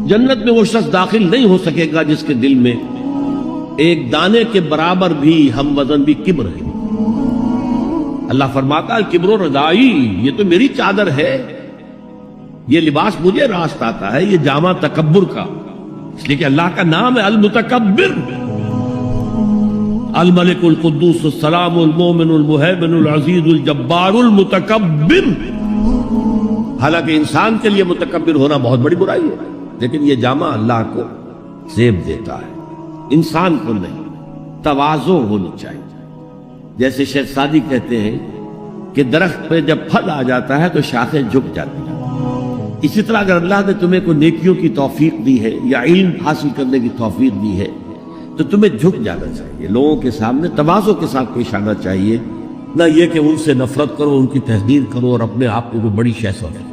جنت میں وہ شخص داخل نہیں ہو سکے گا جس کے دل میں ایک دانے کے برابر بھی ہم وزن بھی کبر ہے۔ اللہ فرماتا ہے کبر و ردائی، یہ تو میری چادر ہے، یہ لباس مجھے راست آتا ہے، یہ جامہ تکبر کا، اس لیے کہ اللہ کا نام ہے المتکبر، الملک القدوس السلام المومن المہیمن العزیز الجبار المتکبر۔ حالانکہ انسان کے لیے متکبر ہونا بہت بڑی برائی ہے، لیکن یہ جامہ اللہ کو زیب دیتا ہے، انسان کو نہیں۔ تواضع ہونی چاہیے، جیسے شیخ سعدی کہتے ہیں کہ درخت پہ جب پھل آ جاتا ہے تو شاخیں جھک جاتی ہیں، اسی طرح اگر اللہ نے تمہیں کوئی نیکیوں کی توفیق دی ہے یا علم حاصل کرنے کی توفیق دی ہے تو تمہیں جھک جانا چاہیے، لوگوں کے سامنے تواضع کے ساتھ پیش آنا چاہیے، نہ یہ کہ ان سے نفرت کرو، ان کی تحقیر کرو اور اپنے آپ کو بڑی شے سمجھو۔